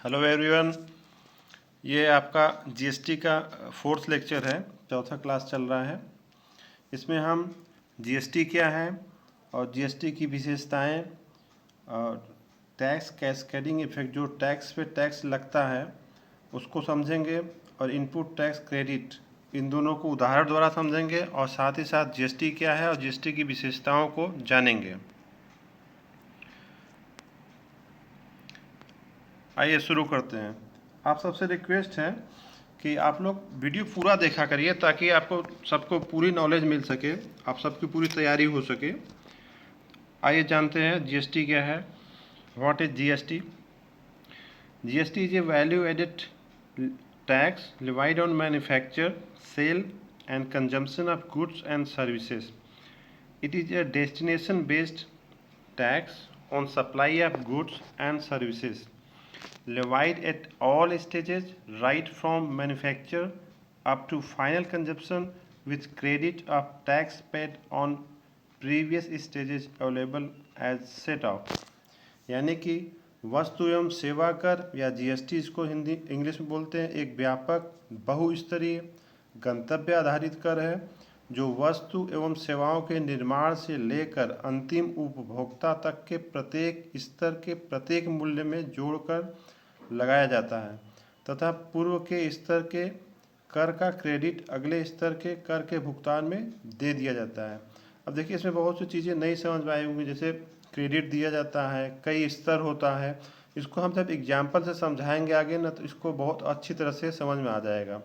Hello everyone. ये आपका GST का फोर्थ लेक्चर है, चौथा क्लास चल रहा है। इसमें हम जीएसटी क्या है और जीएसटी की विशेषताएं और टैक्स कैस्केडिंग इफेक्ट, जो टैक्स पे टैक्स लगता है उसको समझेंगे, और इनपुट टैक्स क्रेडिट, इन दोनों को उदाहरण द्वारा समझेंगे, और साथ ही साथ जीएसटी क्या है और जीएसटी की विशेषताओं को जानेंगे। आइए शुरू करते हैं। आप सबसे रिक्वेस्ट है कि आप लोग वीडियो पूरा देखा करिए ताकि आपको सबको पूरी नॉलेज मिल सके, आप सबकी पूरी तैयारी हो सके। आइए जानते हैं जीएसटी क्या है। What is GST? GST is a value added tax levied on manufacture, sale and consumption of goods and services. It is a destination based tax on supply of goods and services levied at all stages right from manufacture up to final consumption with credit of tax paid on previous stages available as set off। यानी कि वस्तु एवं सेवा कर या GST, इसको Hindi English में बोलते हैं, एक व्यापक बहुस्तरीय गंतव्य आधारित कर है जो वस्तु एवं सेवाओं के निर्माण से लेकर अंतिम उपभोक्ता तक के प्रत्येक स्तर के प्रत्येक मूल्य में जोड़कर लगाया जाता है तथा पूर्व के स्तर के कर का क्रेडिट अगले स्तर के कर के भुगतान में दे दिया जाता है। अब देखिए, इसमें बहुत सी चीज़ें नहीं समझ में आई होंगी, जैसे क्रेडिट दिया जाता है, कई स्तर होता है। इसको हम जब एग्जाम्पल से समझाएंगे आगे ना, तो इसको बहुत अच्छी तरह से समझ में आ जाएगा।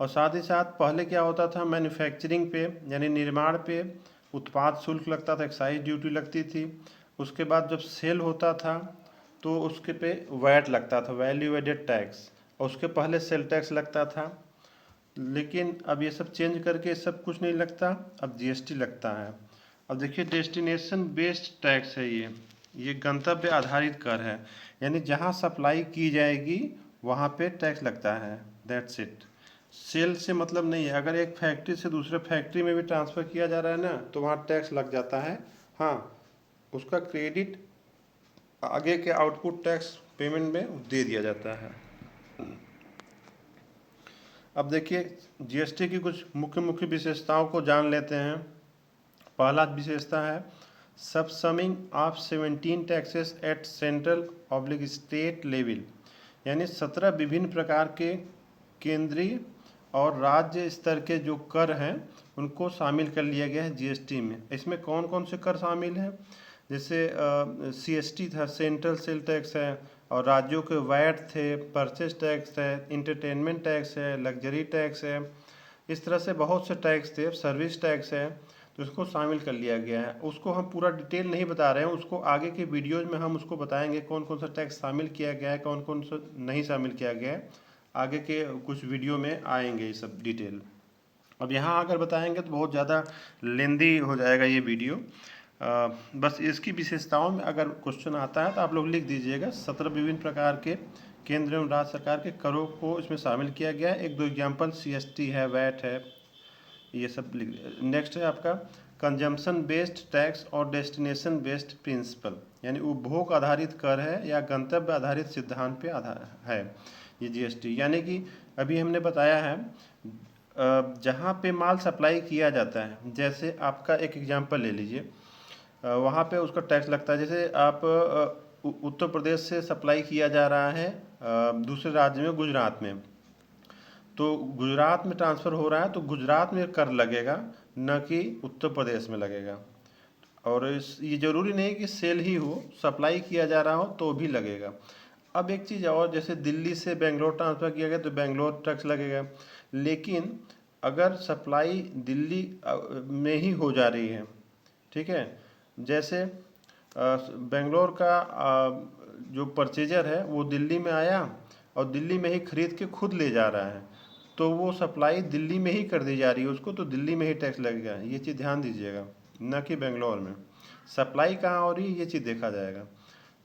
और साथ ही साथ पहले क्या होता था, मैन्युफैक्चरिंग पे यानी निर्माण पे उत्पाद शुल्क लगता था, एक्साइज ड्यूटी लगती थी। उसके बाद जब सेल होता था तो उसके पे वैट लगता था, वैल्यू एडेड टैक्स, और उसके पहले सेल टैक्स लगता था। लेकिन अब ये सब चेंज करके सब कुछ नहीं लगता, अब जीएसटी लगता है। अब देखिए, डेस्टिनेशन बेस्ड टैक्स है ये गंतव्य आधारित कर है, यानी जहाँ सप्लाई की जाएगी वहाँ पे टैक्स लगता है, दैट्स इट। सेल से मतलब नहीं है, अगर एक फैक्ट्री से दूसरे फैक्ट्री में भी ट्रांसफ़र किया जा रहा है ना, तो वहाँ टैक्स लग जाता है। हाँ, उसका क्रेडिट आगे के आउटपुट टैक्स पेमेंट में दे दिया जाता है। अब देखिए, जीएसटी की कुछ मुख्य मुख्य विशेषताओं को जान लेते हैं। पहला विशेषता है subsuming of 17 taxes at central oblique state level, यानी 17 विभिन्न प्रकार के केंद्रीय और राज्य स्तर के जो कर हैं उनको शामिल कर लिया गया है जीएसटी में। इसमें कौन कौन से कर शामिल हैं? जैसे सीएसटी था, सेंट्रल सेल टैक्स है, और राज्यों के वैट थे, परचेज टैक्स है, इंटरटेनमेंट टैक्स है, लग्जरी टैक्स है। इस तरह से बहुत से टैक्स थे, सर्विस टैक्स है, तो इसको शामिल कर लिया गया है। उसको हम पूरा डिटेल नहीं बता रहे हैं, उसको आगे के वीडियोज में हम उसको बताएंगे कौन कौन सा टैक्स शामिल किया गया है, कौन कौन सा नहीं शामिल किया गया है। आगे के कुछ वीडियो में आएंगे ये सब डिटेल। अब यहाँ अगर बताएंगे तो बहुत ज़्यादा लेंदी हो जाएगा ये वीडियो। बस इसकी विशेषताओं में अगर क्वेश्चन आता है तो आप लोग लिख दीजिएगा। 17 विभिन्न प्रकार के केंद्र एवं राज्य सरकार के करों को इसमें शामिल किया गया है। एक दो एग्जाम्पल सीएसटी है, वैट है, ये सब लिख। नेक्स्ट है आपका कंजम्पशन बेस्ड टैक्स और डेस्टिनेशन बेस्ड प्रिंसिपल, यानी उपभोग आधारित कर है या गंतव्य आधारित सिद्धांत पे आधार है ये जीएसटी। यानी कि अभी हमने बताया है जहाँ पे माल सप्लाई किया जाता है, जैसे आपका एक एग्जांपल ले लीजिए, वहाँ पे उसका टैक्स लगता है। जैसे आप उत्तर प्रदेश से सप्लाई किया जा रहा है दूसरे राज्य में, गुजरात में, तो गुजरात में ट्रांसफ़र हो रहा है तो गुजरात में कर लगेगा, न कि उत्तर प्रदेश में लगेगा। और ये ज़रूरी नहीं कि सेल ही हो, सप्लाई किया जा रहा हो तो भी लगेगा। अब एक चीज़ और, जैसे दिल्ली से बेंगलोर ट्रांसफ़र किया गया तो बेंगलोर टैक्स लगेगा। लेकिन अगर सप्लाई दिल्ली में ही हो जा रही है, ठीक है, जैसे बेंगलोर का जो परचेजर है वो दिल्ली में आया और दिल्ली में ही खरीद के खुद ले जा रहा है, तो वो सप्लाई दिल्ली में ही कर दी जा रही है उसको, तो दिल्ली में ही टैक्स लगेगा। ये चीज़ ध्यान दीजिएगा, न कि बेंगलोर में। सप्लाई कहाँ हो रही है ये चीज़ देखा जाएगा।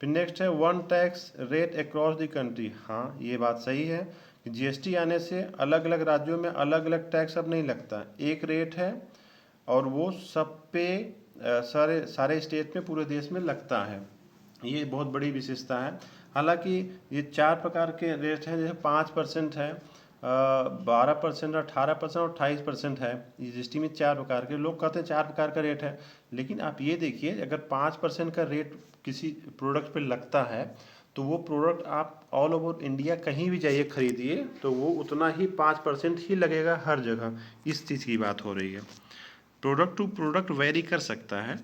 फिर नेक्स्ट है one tax rate across the country. हाँ, ये बात सही है कि जीएसटी आने से अलग अलग राज्यों में अलग अलग टैक्स अब नहीं लगता, एक रेट है और वो सब पे सारे स्टेट में, पूरे देश में लगता है। ये बहुत बड़ी विशेषता है। हालांकि ये 4 प्रकार के रेट हैं, जैसे 5% है, 12%, 18% और 28% है। जीएसटी में 4 प्रकार के, लोग कहते हैं 4 प्रकार का रेट है, लेकिन आप ये देखिए अगर 5% का रेट किसी प्रोडक्ट पे लगता है तो वो प्रोडक्ट आप ऑल ओवर इंडिया कहीं भी जाइए खरीदिए तो वो उतना ही 5% ही लगेगा हर जगह। इस चीज़ की बात हो रही है। प्रोडक्ट टू प्रोडक्ट वेरी कर सकता है।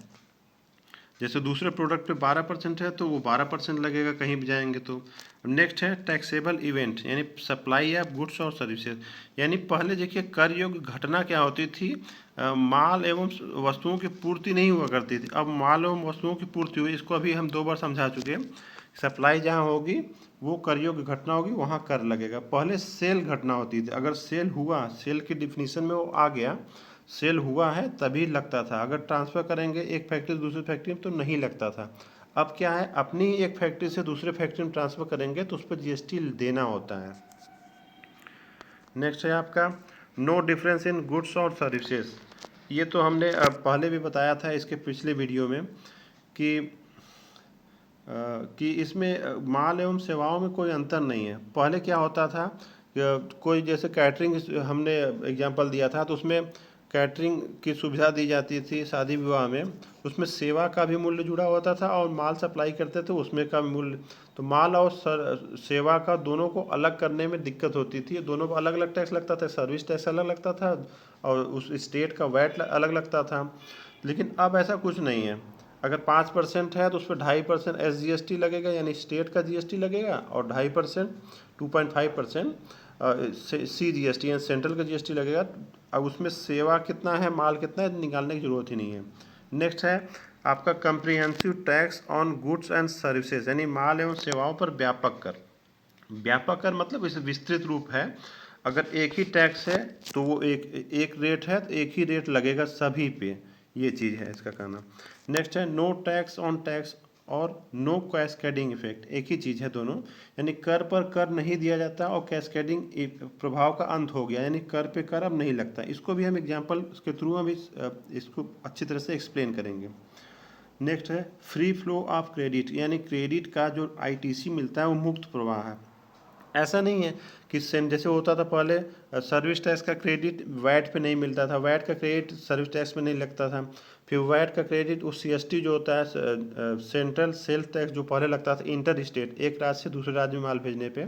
जैसे दूसरे प्रोडक्ट पे 12% है तो वो 12% लगेगा कहीं भी जाएंगे तो। नेक्स्ट है टैक्सेबल इवेंट, यानी सप्लाई ऑफ गुड्स और सर्विसेज। यानी पहले देखिए कर योग्य घटना क्या होती थी, माल एवं वस्तुओं की पूर्ति नहीं हुआ करती थी, अब माल एवं वस्तुओं की पूर्ति हुई। इसको अभी हम 2 बार समझा चुके हैं। सप्लाई जहाँ होगी वो कर योग्य घटना होगी, वहाँ कर लगेगा। पहले सेल घटना होती थी, अगर सेल हुआ, सेल की डिफिनीशन में वो आ गया, सेल हुआ है तभी लगता था। अगर ट्रांसफ़र करेंगे एक फैक्ट्री से दूसरी फैक्ट्री में तो नहीं लगता था। अब क्या है, अपनी एक फैक्ट्री से दूसरे फैक्ट्री में ट्रांसफ़र करेंगे तो उस पर जीएसटी देना होता है। नेक्स्ट है आपका नो डिफरेंस इन गुड्स और सर्विसेज। ये तो हमने पहले भी बताया था इसके पिछले वीडियो में कि इसमें माल एवं सेवाओं में कोई अंतर नहीं है। पहले क्या होता था, कोई जैसे कैटरिंग हमने एग्जांपल दिया था तो उसमें कैटरिंग की सुविधा दी जाती थी शादी विवाह में, उसमें सेवा का भी मूल्य जुड़ा होता था और माल सप्लाई करते थे उसमें का भी मूल्य। तो माल और सेवा का दोनों को अलग करने में दिक्कत होती थी, दोनों को अलग अलग टैक्स लगता था, सर्विस टैक्स अलग लगता था और उस स्टेट का वैट अलग लगता था। लेकिन अब ऐसा कुछ नहीं है। अगर 5% है तो उस पर 2.5% SGST लगेगा, यानी स्टेट का जीएसटी लगेगा, और 2.5% 2.5% CGST यानी सेंट्रल का जीएसटी लगेगा। अब उसमें सेवा कितना है, माल कितना है, निकालने की जरूरत ही नहीं है। नेक्स्ट है आपका comprehensive tax on goods and services, यानी माल एवं सेवाओं पर व्यापक कर। व्यापक कर मतलब इसे विस्तृत रूप है। अगर एक ही टैक्स है तो वो एक रेट है तो एक ही रेट लगेगा सभी पे, ये चीज़ है इसका कहना। नेक्स्ट है नो टैक्स ऑन टैक्स और नो कैस्केडिंग इफेक्ट, एक ही चीज़ है दोनों, यानी कर पर कर नहीं दिया जाता और कैस्केडिंग प्रभाव का अंत हो गया, यानी कर पे कर अब नहीं लगता। इसको भी हम एग्जाम्पल के थ्रू हम इसको अच्छी तरह से एक्सप्लेन करेंगे। नेक्स्ट है फ्री फ्लो ऑफ क्रेडिट, यानी क्रेडिट का जो आईटीसी मिलता है वो मुक्त प्रवाह है। ऐसा नहीं है कि सेम जैसे होता था पहले, सर्विस टैक्स का क्रेडिट वैट पे नहीं मिलता था, वैट का क्रेडिट सर्विस टैक्स में नहीं लगता था, फिर वैट का क्रेडिट उस सीएसटी जो होता है सेंट्रल सेल्स टैक्स जो पहले लगता था इंटर स्टेट, एक राज्य से दूसरे राज्य में माल भेजने पे,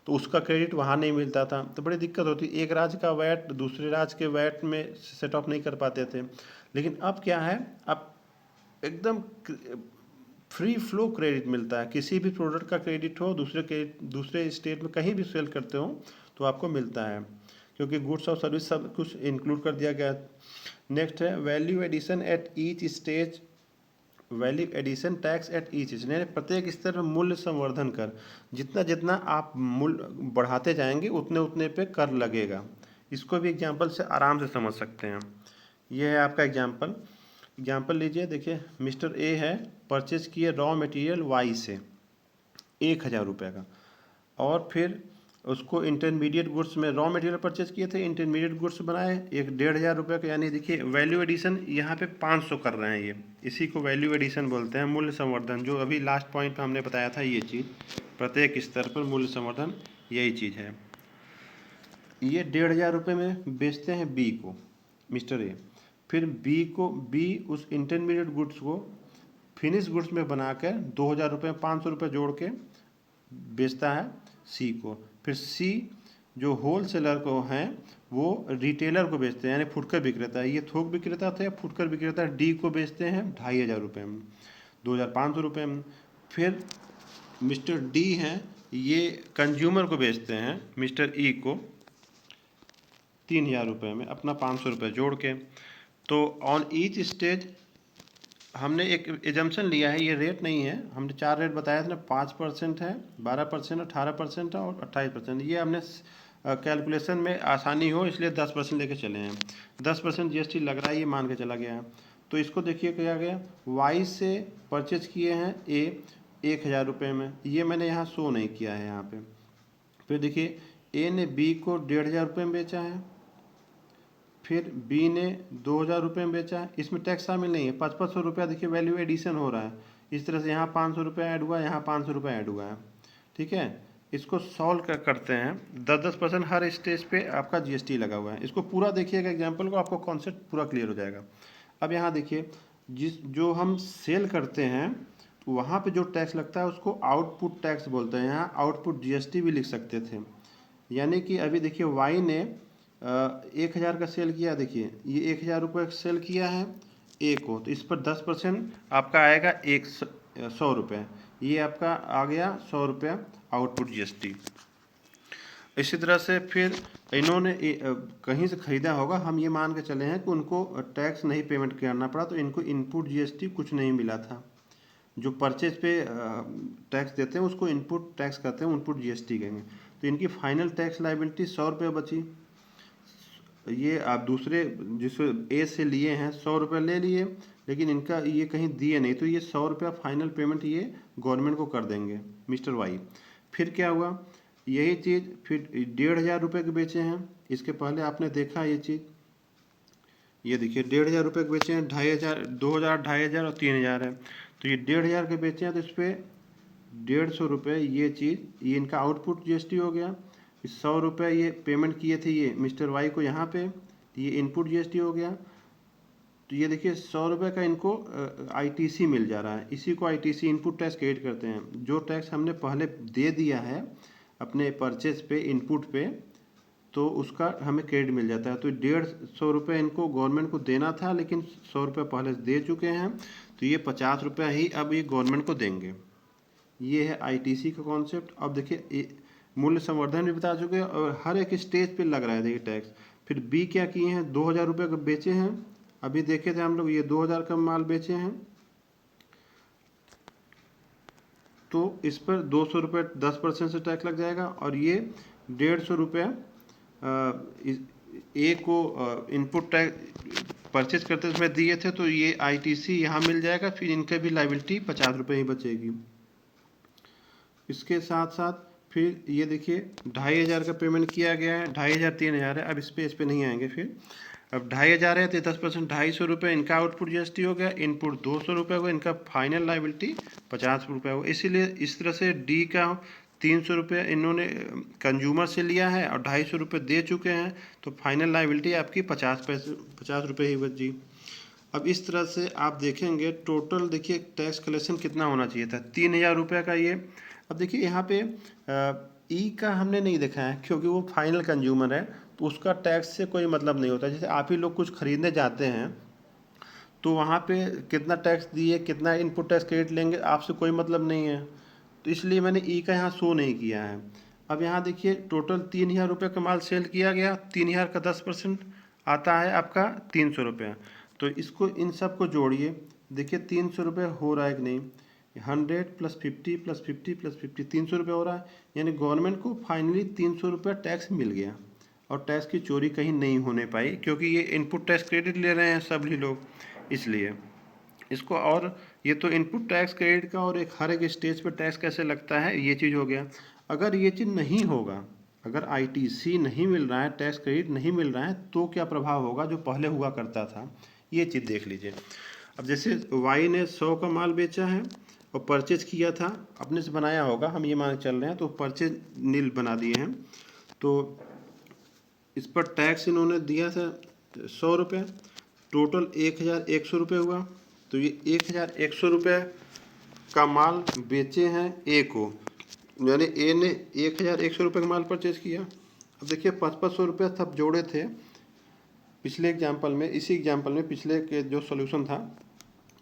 तो उसका क्रेडिट वहाँ नहीं मिलता था, तो बड़ी दिक्कत होती। एक राज्य का वैट दूसरे राज्य के वैट में सेट ऑफ नहीं कर पाते थे। लेकिन अब क्या है, अब एकदम फ्री फ्लो क्रेडिट मिलता है। किसी भी प्रोडक्ट का क्रेडिट हो दूसरे स्टेट में कहीं भी सेल करते हो तो आपको मिलता है, क्योंकि गुड्स और सर्विस सब कुछ इंक्लूड कर दिया गया है। नेक्स्ट है value addition at each stage, value addition tax at each stage, यानी प्रत्येक स्तर पर मूल्य संवर्धन कर। जितना जितना आप मूल्य बढ़ाते जाएंगे उतने उतने पे कर लगेगा। इसको भी एग्जाम्पल से आराम से समझ सकते हैं। यह है आपका एग्जाम्पल लीजिए, देखिए मिस्टर ए है, परचेज किए रॉ मटेरियल वाई से 1,000 रुपये का, और फिर उसको इंटरमीडिएट गुड्स में रॉ मटेरियल परचेज किए थे, इंटरमीडिएट गुड्स बनाए 1,500 रुपये का, यानी देखिए वैल्यू एडिशन यहाँ पे 500 कर रहे हैं। ये इसी को वैल्यू एडिशन बोलते हैं, मूल्य संवर्धन। जो अभी लास्ट पॉइंट पे हमने बताया था ये चीज़, प्रत्येक स्तर पर मूल्य संवर्धन यही चीज़ है। ये 1,500 रुपये में बेचते हैं बी को, मिस्टर ए, फिर बी उस इंटरमीडिएट गुड्स को फिनिश गुड्स में बनाकर 2,000 रुपये 500 रुपये जोड़ के बेचता है सी को, फिर सी जो होल सेलर को हैं वो रिटेलर को बेचते हैं, यानी फुटकर विक्रेता है। ये थोक विक्रेता थे, फुटकर विक्रेता डी को बेचते हैं 2,500 रुपये में, 2,500 रुपये में। फिर मिस्टर डी हैं, ये कंज्यूमर को बेचते हैं मिस्टर ई को 3,000 रुपये में, अपना 500 रुपये जोड़ के। तो ऑन ईच स्टेज हमने एक एजम्पशन लिया है, ये रेट नहीं है, हमने 4 रेट बताया था ना, 5% है, 12%, 18% है और 28%। ये हमने कैलकुलेशन में आसानी हो इसलिए 10% लेके चले हैं। 10% जीएसटी लग रहा है, ये मान के चला गया है। तो इसको देखिए क्या गया, वाई से परचेज किए हैं ए 1,000 रुपये में, ये मैंने यहाँ शो नहीं किया है यहाँ पे। फिर देखिए ए ने बी को 1,500 रुपये में बेचा है, फिर बी ने 2,000 रुपये में बेचा है, इसमें टैक्स शामिल नहीं है, 500 रुपया देखिए वैल्यू एडिशन हो रहा है, इस तरह से यहाँ 500 रुपये ऐड हुआ, यहाँ 500 रुपये ऐड हुआ है, ठीक है। इसको सॉल्व करते हैं, 10% हर स्टेज पे आपका जीएसटी लगा हुआ है। इसको पूरा देखिएगा एग्जाम्पल को, आपको कॉन्सेप्ट पूरा क्लियर हो जाएगा। अब यहाँ देखिए, जो हम सेल करते हैं वहाँ पे जो टैक्स लगता है उसको आउटपुट टैक्स बोलते हैं। यहाँ आउटपुट जीएसटी भी लिख सकते थे। यानी कि अभी देखिए वाई ने 1000 का सेल किया, देखिए ये 1000 रुपये सेल किया है ए को, तो इस पर 10% आपका आएगा 100 रुपये, ये आपका आ गया 100 रुपया आउटपुट जीएसटी। इसी तरह से फिर इन्होंने कहीं से ख़रीदा होगा, हम ये मान के चले हैं कि उनको टैक्स नहीं पेमेंट करना पड़ा, तो इनको इनपुट जीएसटी कुछ नहीं मिला था। जो परचेज पे टैक्स देते हैं उसको इनपुट टैक्स कहते हैं, इनपुट जीएसटी कहेंगे। तो इनकी फाइनल टैक्स लायबिलिटी 100 रुपये बची। ये आप दूसरे जिस ए से लिए हैं 100 रुपये ले लिए, लेकिन इनका ये कहीं दिए नहीं, तो ये 100 रुपया फाइनल पेमेंट ये गवर्नमेंट को कर देंगे मिस्टर वाई। फिर क्या हुआ, यही चीज़ फिर 1500 रुपये के बेचे हैं। इसके पहले आपने देखा ये चीज़, ये देखिए 1500 रुपये के बेचे हैं, 2500, 2000, 2500 और 3000 है। तो ये 1500 के बेचे हैं, तो इस पर 150 रुपये ये चीज़, ये इनका आउटपुट जीएसटी हो गया। 100 रुपये ये पेमेंट किए थे ये मिस्टर वाई को यहाँ पे, ये इनपुट जीएसटी हो गया। तो ये देखिए 100 रुपये का इनको आईटीसी मिल जा रहा है। इसी को आईटीसी इनपुट टैक्स क्रेडिट करते हैं। जो टैक्स हमने पहले दे दिया है अपने परचेज पे इनपुट पे, तो उसका हमें क्रेडिट मिल जाता है। तो 150 रुपये इनको गवर्नमेंट को देना था, लेकिन 100 रुपये पहले दे चुके हैं, तो ये 50 रुपये ही अब ये गवर्नमेंट को देंगे। ये है आईटीसी का कॉन्सेप्ट। अब देखिए मूल्य संवर्धन भी बता चुके हैं और हर एक स्टेज पे लग रहा है देखिए टैक्स। फिर बी क्या किए हैं, 2000 रुपये का बेचे हैं, अभी देखे थे हम लोग, ये 2000 का माल बेचे हैं, तो इस पर 200 रुपये 10% से टैक्स लग जाएगा। और ये 150 रुपये ए को इनपुट टैक्स परचेज करते समय दिए थे, तो ये आईटीसी यहाँ मिल जाएगा। फिर इनका भी लायबिलिटी 50 रुपये ही बचेगी। इसके साथ साथ फिर ये देखिए 2500 का पेमेंट किया गया है, 2500 3000 है। अब इस पे नहीं आएंगे। फिर अब 2500 है तो 10% 250 रुपये इनका आउटपुट जीएसटी हो गया, इनपुट 200 रुपये हुआ, इनका फाइनल लायबिलिटी 50 रुपये हुआ। इसीलिए इस तरह से डी का 300 रुपये इन्होंने कंज्यूमर से लिया है और 250 रुपये दे चुके हैं, तो फाइनल लायबिलिटी आपकी 50 रुपये ही बची। अब इस तरह से आप देखेंगे टोटल, देखिए टैक्स कलेक्शन कितना होना चाहिए था, 3000 रुपये का ये। अब देखिए यहाँ पे ई का हमने नहीं देखा है, क्योंकि वो फाइनल कंज्यूमर है, तो उसका टैक्स से कोई मतलब नहीं होता। जैसे आप ही लोग कुछ खरीदने जाते हैं तो वहाँ पे कितना टैक्स दिए, कितना इनपुट टैक्स क्रेडिट लेंगे, आपसे कोई मतलब नहीं है, तो इसलिए मैंने ई का यहाँ शो नहीं किया है। अब यहाँ देखिए टोटल 3000 रुपये का माल सेल किया गया, 3000 का 10% आता है आपका 300 रुपये। तो इसको इन सब को जोड़िए, देखिए 300 रुपये हो रहा है कि नहीं, 100 + 50 + 50 + 50 300 रुपये हो रहा है। यानी गवर्नमेंट को फाइनली 300 रुपये टैक्स मिल गया और टैक्स की चोरी कहीं नहीं होने पाई, क्योंकि ये इनपुट टैक्स क्रेडिट ले रहे हैं सभी लोग, इसलिए इसको। और ये तो इनपुट टैक्स क्रेडिट का और एक हर एक स्टेज पर टैक्स कैसे लगता है ये चीज़ हो गया। अगर ये चीज़ नहीं होगा, अगर आईटीसी नहीं मिल रहा है, टैक्स क्रेडिट नहीं मिल रहा है, तो क्या प्रभाव होगा जो पहले हुआ करता था, ये चीज़ देख लीजिए। अब जैसे वाई ने 100 का माल बेचा है और परचेज किया था, अपने से बनाया होगा, हम ये मान चल रहे हैं, तो परचेज नील बना दिए हैं, तो इस पर टैक्स इन्होंने दिया था 100 रुपये, टोटल 1100 रुपये हुआ। तो ये 1100 रुपये का माल बेचे हैं ए को, यानी ए ने 1100 रुपये का माल परचेज किया। अब देखिए 500 रुपये सब जोड़े थे पिछले एग्जाम्पल में, इसी एग्जाम्पल में पिछले के जो सोल्यूशन था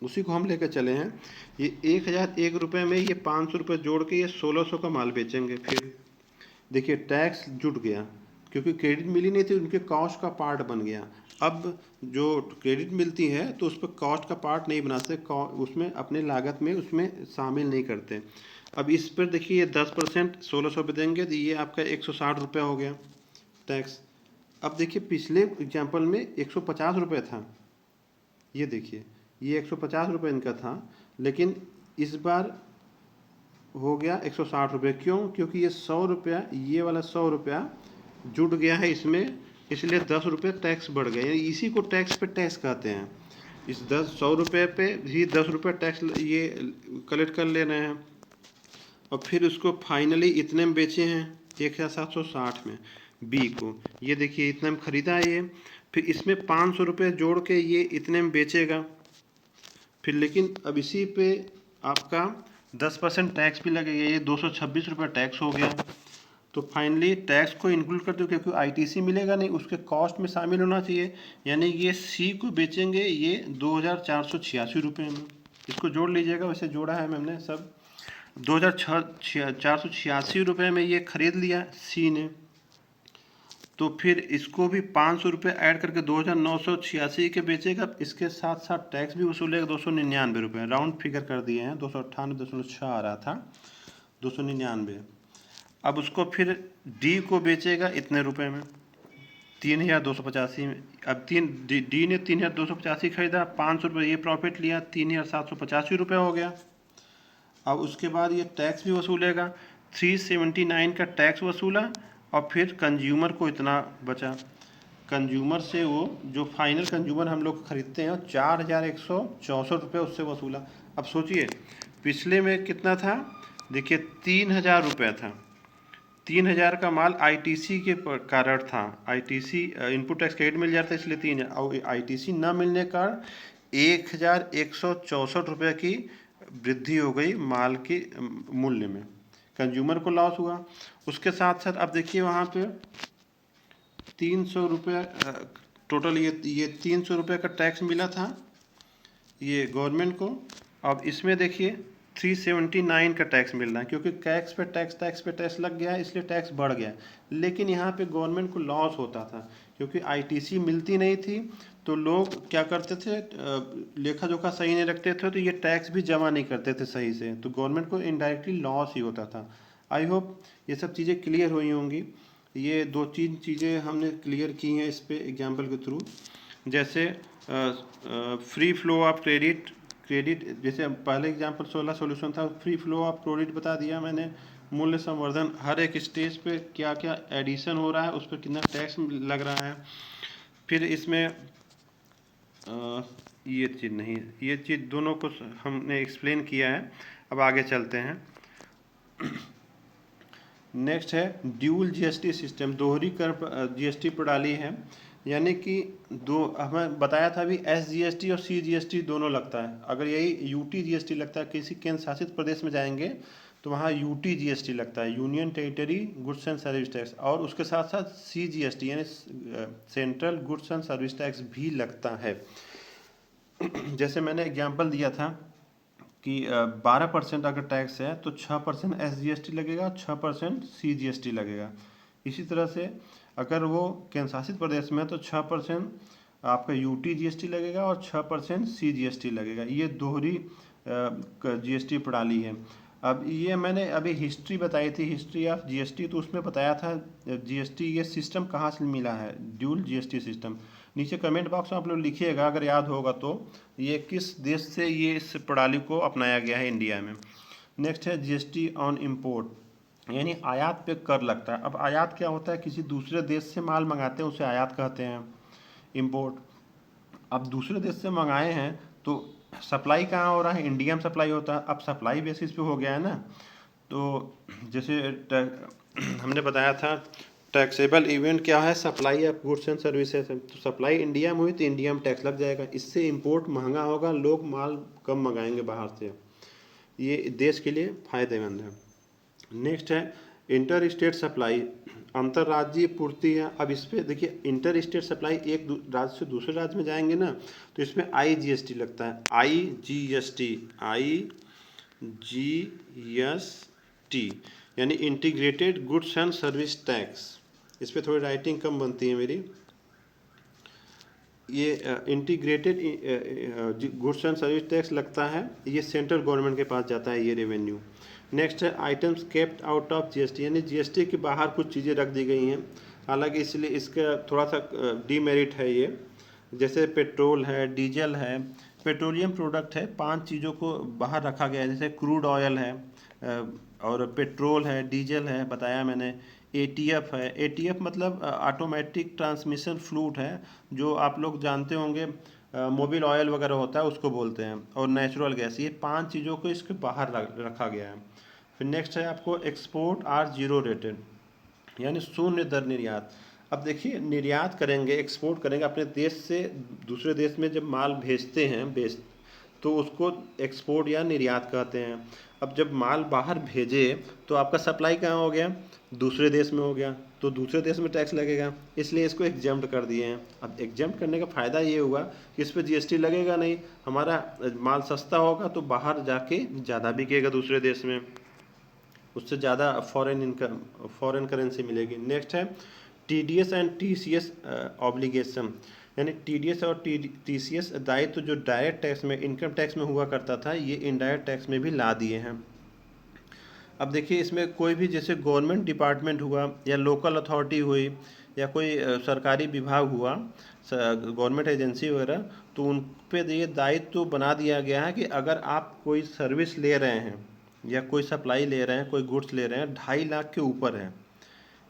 उसी को हम लेकर चले हैं। ये 1001 रुपये में ये 500 रुपये जोड़ के ये 1600 का माल बेचेंगे। फिर देखिए टैक्स जुट गया, क्योंकि क्रेडिट मिली नहीं थी, उनके कॉस्ट का पार्ट बन गया। अब जो क्रेडिट मिलती है तो उस पर कॉस्ट का पार्ट नहीं बनाते, उसमें अपने लागत में उसमें शामिल नहीं करते। अब इस पर देखिए ये 10% 1600 पे देंगे, तो ये आपका 160 रुपये हो गया टैक्स। अब देखिए पिछले एग्जाम्पल में 150 रुपये था, ये देखिए ये 150 रुपये इनका था, लेकिन इस बार हो गया 160 रुपये। क्यों? क्योंकि ये 100 रुपया, ये वाला 100 रुपया जुट गया है इसमें, इसलिए 10 रुपये टैक्स बढ़ गया। यानी इसी को टैक्स पे टैक्स कहते हैं। इस 100 रुपये पे ही 10 रुपये टैक्स ये कलेक्ट कर ले रहे हैं, और फिर उसको फाइनली इतने में बेचे हैं 1760 में बी को। ये देखिए इतने में ख़रीदा है ये, फिर इसमें 500 रुपये जोड़ के ये इतने में बेचेगा फिर, लेकिन अब इसी पे आपका 10% टैक्स भी लगेगा, ये 226 रुपये टैक्स हो गया। तो फाइनली टैक्स को इंक्लूड करते हो क्योंकि आईटीसी मिलेगा नहीं, उसके कॉस्ट में शामिल होना चाहिए, यानी ये सी को बेचेंगे ये 2486 रुपये में। इसको जोड़ लीजिएगा, वैसे जोड़ा है मैंने सब। 2486 रुपये में ये खरीद लिया सी ने, तो फिर इसको भी 500 रुपये ऐड करके 2986 के बेचेगा। इसके साथ साथ टैक्स भी वसूलेगा 299 रुपये, राउंड फिगर कर दिए हैं, 298.6 आ रहा था, 299। अब उसको फिर डी को बेचेगा इतने रुपए में, 3285 में। अब डी ने 3285 खरीदा, 500 रुपये ये प्रॉफिट लिया, 3785 रुपये हो गया। अब उसके बाद ये टैक्स भी वसूलेगा, 379 का टैक्स वसूला, और फिर कंज्यूमर को इतना बचा। कंज्यूमर से वो जो फाइनल कंज्यूमर हम लोग खरीदते हैं 4164 रुपये उससे वसूला। अब सोचिए पिछले में कितना था, देखिए 3000 रुपये था, 3000 का माल आईटीसी के कारण था, आईटीसी इनपुट टैक्स क्रेडिट मिल जाता है इसलिए 3000, और आईटीसी न मिलने का 1164 रुपये की वृद्धि हो गई माल के मूल्य में, कंज्यूमर को लॉस हुआ। उसके साथ साथ अब देखिए वहाँ पे 300 रुपये टोटल, ये 300 रुपये का टैक्स मिला था ये गवर्नमेंट को। अब इसमें देखिए 379 का टैक्स मिल रहा है, क्योंकि टैक्स पे टैक्स लग गया है इसलिए टैक्स बढ़ गया। लेकिन यहाँ पे गवर्नमेंट को लॉस होता था, क्योंकि आईटीसी मिलती नहीं थी, तो लोग क्या करते थे, लेखा जोखा सही नहीं रखते थे, तो ये टैक्स भी जमा नहीं करते थे सही से, तो गवर्नमेंट को इनडायरेक्टली लॉस ही होता था। आई होप ये सब चीज़ें क्लियर हुई होंगी। ये 2-3 चीज़ें हमने क्लियर की हैं इस पे एग्जाम्पल के थ्रू, जैसे फ्री फ्लो ऑफ क्रेडिट, जैसे पहले एग्जाम्पल 16 सॉल्यूशन था, फ्री फ्लो ऑफ क्रेडिट बता दिया मैंने। मूल्य संवर्धन, हर एक स्टेज पे क्या क्या एडिशन हो रहा है, उस पर कितना टैक्स लग रहा है। फिर इसमें ये चीज़ नहीं, ये चीज़ दोनों को हमने एक्सप्लेन किया है। अब आगे चलते हैं। नेक्स्ट है ड्यूल जीएसटी सिस्टम, दोहरी कर जीएसटी प्रणाली है, यानी कि हमें बताया था भी एसजीएसटी और सीजीएसटी दोनों लगता है। अगर यही यूटी जीएसटी लगता है, किसी केंद्र शासित प्रदेश में जाएंगे तो वहाँ यूटी जीएसटी लगता है, union territory goods and service tax, और उसके साथ साथ सीजीएसटी यानी central goods and service tax भी लगता है। जैसे मैंने एग्जाम्पल दिया था कि 12% अगर टैक्स है तो 6% एसजीएसटी लगेगा, 6% सीजीएसटी लगेगा। इसी तरह से अगर वो केंद्र शासित प्रदेश में है तो 6% आपका यूटी जीएसटी लगेगा और 6% सीजीएसटी लगेगा। ये दोहरी जीएसटी प्रणाली है। अब ये मैंने अभी हिस्ट्री बताई थी, हिस्ट्री ऑफ जीएसटी, तो उसमें बताया था जीएसटी ये सिस्टम कहाँ से मिला है, ड्यूल जीएसटी सिस्टम। नीचे कमेंट बॉक्स में आप लोग लिखिएगा अगर याद होगा तो, ये किस देश से ये इस प्रणाली को अपनाया गया है इंडिया में। नेक्स्ट है जीएसटी ऑन इम्पोर्ट, यानी आयात पे कर लगता है। अब आयात क्या होता है, किसी दूसरे देश से माल मंगाते हैं उसे आयात कहते हैं, इम्पोर्ट। अब दूसरे देश से मंगाए हैं तो सप्लाई कहाँ हो रहा है, इंडिया में सप्लाई होता है। अब सप्लाई बेसिस पे हो गया है ना, तो जैसे हमने बताया था टैक्सेबल इवेंट क्या है, supply of goods and services है, तो सप्लाई इंडिया में हुई तो इंडिया में टैक्स लग जाएगा, इससे इंपोर्ट महंगा होगा, लोग माल कम मंगाएंगे बाहर से, ये देश के लिए फायदेमंद है। नेक्स्ट है इंटर स्टेट सप्लाई, अंतर्राज्यीय पूर्ति है। अब इस पर देखिए इंटर स्टेट सप्लाई, एक राज्य से दूसरे राज्य में जाएंगे ना, तो इसमें IGST लगता है, IGST यानी integrated goods and service tax. इस पर थोड़ी राइटिंग कम बनती है मेरी। ये integrated goods and service tax लगता है, ये सेंट्रल गवर्नमेंट के पास जाता है ये रेवेन्यू। नेक्स्ट है items kept out of GST, यानी जीएसटी के बाहर कुछ चीज़ें रख दी गई हैं, हालांकि इसलिए इसका थोड़ा सा डीमेरिट है ये, जैसे पेट्रोल है, डीजल है, पेट्रोलियम प्रोडक्ट है, 5 चीज़ों को बाहर रखा गया है, जैसे क्रूड ऑयल है और पेट्रोल है, डीजल है बताया मैंने, ATF है। ATF मतलब ऑटोमेटिक ट्रांसमिशन फ्लूइड है, जो आप लोग जानते होंगे मोबिल ऑयल वगैरह होता है उसको बोलते हैं, और नेचुरल गैस, ये 5 चीज़ों को इसके बाहर रखा गया है। फिर नेक्स्ट है आपको एक्सपोर्ट आर जीरो रेटेड, यानी शून्य दर निर्यात। अब देखिए निर्यात करेंगे, एक्सपोर्ट करेंगे अपने देश से दूसरे देश में, जब माल भेजते हैं तो उसको एक्सपोर्ट या निर्यात कहते हैं। अब जब माल बाहर भेजे तो आपका सप्लाई कहाँ हो गया, दूसरे देश में हो गया, तो दूसरे देश में टैक्स लगेगा, इसलिए इसको एग्जम्प्ट कर दिए हैं। अब एग्जम्प्ट करने का फ़ायदा ये हुआ कि इस पर जीएसटी लगेगा नहीं, हमारा माल सस्ता होगा तो बाहर जाके ज़्यादा बिकेगा दूसरे देश में, उससे ज़्यादा फॉरेन करेंसी मिलेगी। नेक्स्ट है टीडीएस एंड टीसीएस ऑब्लिगेशन, यानी टीडीएस और टीसीएस दायित्व जो डायरेक्ट टैक्स में, इनकम टैक्स में हुआ करता था, ये इनडायरेक्ट टैक्स में भी ला दिए हैं। अब देखिए इसमें कोई भी जैसे गवर्नमेंट डिपार्टमेंट हुआ या लोकल अथॉरिटी हुई या कोई सरकारी विभाग हुआ, गवर्नमेंट एजेंसी वगैरह, तो उन पे ये दायित्व तो बना दिया गया है कि अगर आप कोई सर्विस ले रहे हैं या कोई सप्लाई ले रहे हैं, कोई गुड्स ले रहे हैं 2.5 लाख के ऊपर है,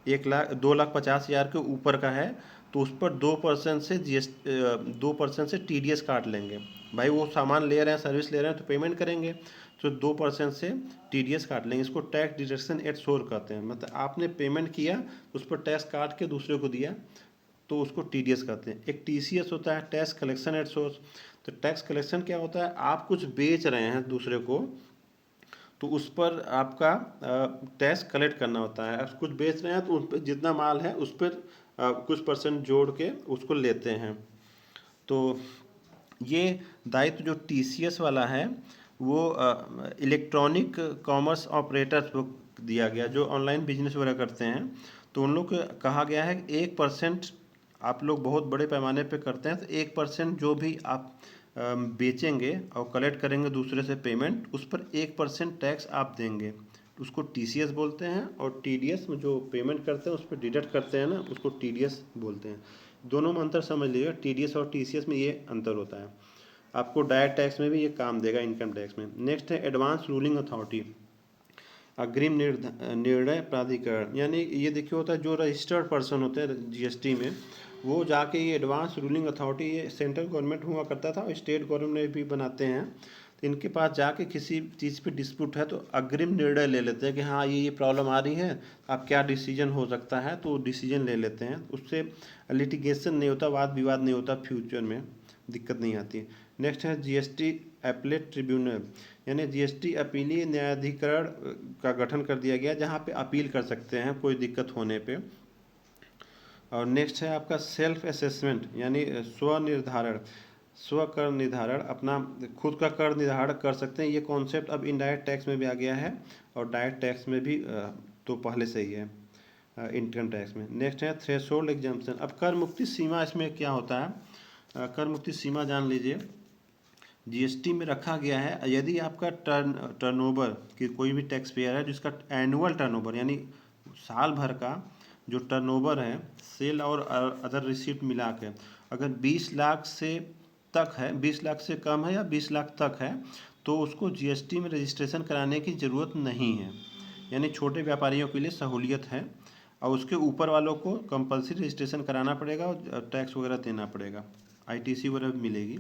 2,50,000 के ऊपर का है, तो उस पर 2% से $2% से टीडीएस काट लेंगे। भाई वो सामान ले रहे हैं, सर्विस ले रहे हैं तो पेमेंट करेंगे, तो 2% से टीडीएस काट लेंगे। इसको टैक्स डिडक्शन एट सोर्स कहते हैं, मतलब आपने पेमेंट किया उस पर टैक्स काट के दूसरे को दिया, तो उसको टीडीएस कहते हैं। एक टीसीएस होता है, टैक्स कलेक्शन एट सोर्स। तो टैक्स कलेक्शन क्या होता है, आप कुछ बेच रहे हैं दूसरे को, तो उस पर आपका टैक्स कलेक्ट करना होता है। आप कुछ बेच रहे हैं तो उस पर जितना माल है उस पर कुछ % जोड़ के उसको लेते हैं। तो ये दायित्व जो टीसीएस वाला है वो इलेक्ट्रॉनिक कॉमर्स ऑपरेटर्स को दिया गया, जो ऑनलाइन बिजनेस वगैरह करते हैं, तो उन लोग को कहा गया है कि 1%, आप लोग बहुत बड़े पैमाने पे करते हैं तो 1% जो भी आप बेचेंगे और कलेक्ट करेंगे दूसरे से पेमेंट, उस पर 1% टैक्स आप देंगे, उसको टीसीएस बोलते हैं। और टीडीएस में जो पेमेंट करते हैं उस पर डिडक्ट करते हैं ना, उसको टीडीएस बोलते हैं। दोनों में अंतर समझ लीजिएगा, टीडीएस और टीसीएस में ये अंतर होता है। आपको डायरेक्ट टैक्स में भी ये काम देगा, इनकम टैक्स में। नेक्स्ट है एडवांस रूलिंग अथॉरिटी, अग्रिम निर्णय प्राधिकरण, यानी ये देखिए होता है जो रजिस्टर्ड पर्सन होते हैं जीएसटी में, वो जाके ये एडवांस रूलिंग अथॉरिटी, ये सेंट्रल गवर्नमेंट हुआ करता था और स्टेट गवर्नमेंट भी बनाते हैं, तो इनके पास जाके किसी चीज़ पे डिस्प्यूट है तो अग्रिम निर्णय ले लेते हैं कि हाँ ये प्रॉब्लम आ रही है, अब क्या डिसीजन हो सकता है, तो डिसीजन ले लेते हैं। उससे लिटिगेशन नहीं होता, वाद विवाद नहीं होता, फ्यूचर में दिक्कत नहीं आती। नेक्स्ट है जीएसटी अपीलेट ट्रिब्यूनल, यानी जीएसटी अपीलीय न्यायाधिकरण का गठन कर दिया गया, जहाँ पे अपील कर सकते हैं कोई दिक्कत होने पे। और नेक्स्ट है आपका सेल्फ असेसमेंट, यानी स्वनिर्धारण, स्व कर निर्धारण, अपना खुद का कर निर्धारण कर सकते हैं। ये कॉन्सेप्ट अब इनडायरेक्ट टैक्स में भी आ गया है और डायरेक्ट टैक्स में भी तो पहले से ही है इनकम टैक्स में। नेक्स्ट है थ्रेशोल्ड एग्जाम्पशन। अब कर मुक्ति सीमा इसमें क्या होता है, कर मुक्ति सीमा जान लीजिए। जीएसटी में रखा गया है यदि आपका टर्नओवर कि कोई भी टैक्स पेयर है जिसका एनुअल टर्नओवर यानी साल भर का जो टर्नओवर है, सेल और अदर रिसीप्ट मिला के अगर 20 लाख से तक है, 20 लाख से कम है या 20 लाख तक है, तो उसको जीएसटी में रजिस्ट्रेशन कराने की ज़रूरत नहीं है, यानी छोटे व्यापारियों के लिए सहूलियत है। और उसके ऊपर वालों को कंपलसरी रजिस्ट्रेशन कराना पड़ेगा और टैक्स वगैरह देना पड़ेगा, आईटीसी वगैरह भी मिलेगी।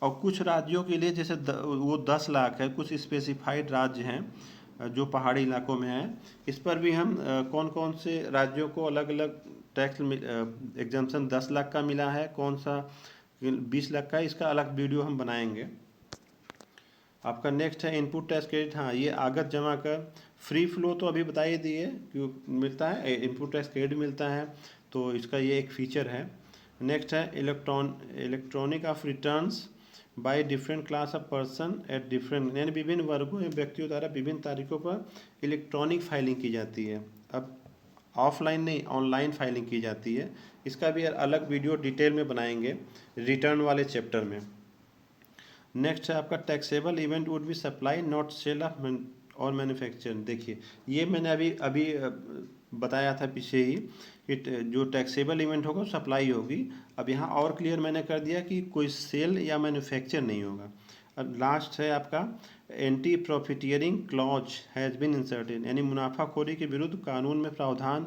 और कुछ राज्यों के लिए जैसे वो 10 लाख है, कुछ स्पेसिफाइड राज्य हैं जो पहाड़ी इलाकों में हैं, इस पर भी हम कौन कौन से राज्यों को अलग अलग टैक्स एग्जाम्पशन 10 लाख का मिला है, कौन सा 20 लाख का, इसका अलग वीडियो हम बनाएंगे। आपका नेक्स्ट है इनपुट टैक्स क्रेडिट। हाँ, ये आगत जमा कर फ्री फ्लो तो अभी बता ही दिए क्यों मिलता है, इनपुट टैक्स क्रेडिट मिलता है, तो इसका ये एक फीचर है। नेक्स्ट है electronic of returns by different class of person at different, यानी विभिन्न वर्गों एवं व्यक्तियों द्वारा विभिन्न तारीखों पर इलेक्ट्रॉनिक फाइलिंग की जाती है। अब ऑफलाइन नहीं, ऑनलाइन फाइलिंग की जाती है। इसका भी अलग वीडियो डिटेल में बनाएंगे रिटर्न वाले चैप्टर में। नेक्स्ट है आपका taxable event would be supply not sale of और मैन्युफैक्चर। देखिए ये मैंने अभी बताया था पीछे ही कि जो टैक्सेबल इवेंट होगा सप्लाई होगी। अब यहाँ और क्लियर मैंने कर दिया कि कोई सेल या मैन्युफैक्चर नहीं होगा। अब लास्ट है आपका anti profiteering clause has been inserted, यानी मुनाफाखोरी के विरुद्ध कानून में प्रावधान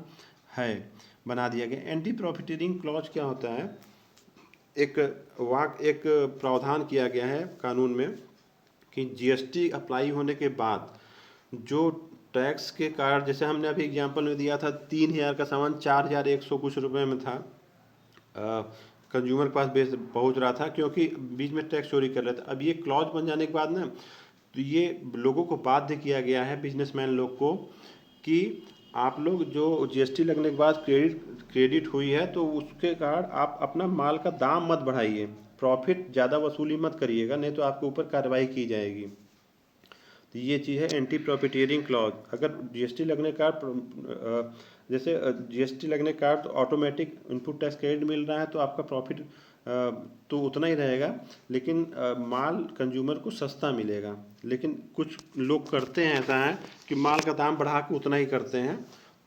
है, बना दिया गया। एंटी प्रॉफिटियरिंग क्लॉज क्या होता है, एक प्रावधान किया गया है कानून में कि जीएसटी अप्लाई होने के बाद जो टैक्स के कारण, जैसे हमने अभी एग्जांपल में दिया था 3,000 का सामान 4,100 कुछ रुपए में था, कंज्यूमर के पास बेच पहुंच रहा था क्योंकि बीच में टैक्स चोरी कर रहे थे। अब ये क्लॉज बन जाने के बाद ना, तो ये लोगों को बाध्य किया गया है, बिजनेसमैन लोग को, कि आप लोग जो जीएसटी लगने के बाद क्रेडिट हुई है तो उसके कारण आप अपना माल का दाम मत बढ़ाइए, प्रॉफिट ज़्यादा वसूली मत करिएगा, नहीं तो आपके ऊपर कार्रवाई की जाएगी। तो ये चीज़ है एंटी प्रॉफिटेरिंग क्लॉज। अगर जीएसटी लगने का जैसे जीएसटी लगने का तो ऑटोमेटिक इनपुट टैक्स क्रेडिट मिल रहा है तो आपका प्रॉफिट तो उतना ही रहेगा, लेकिन माल कंज्यूमर को सस्ता मिलेगा। लेकिन कुछ लोग करते हैं ऐसा है कि माल का दाम बढ़ा के उतना ही करते हैं,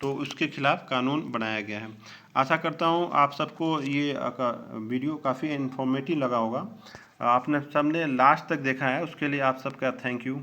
तो उसके खिलाफ कानून बनाया गया है। आशा करता हूँ आप सबको ये वीडियो काफ़ी इन्फॉर्मेटिव लगा होगा। आपने सबने लास्ट तक देखा है, उसके लिए आप सबका थैंक यू।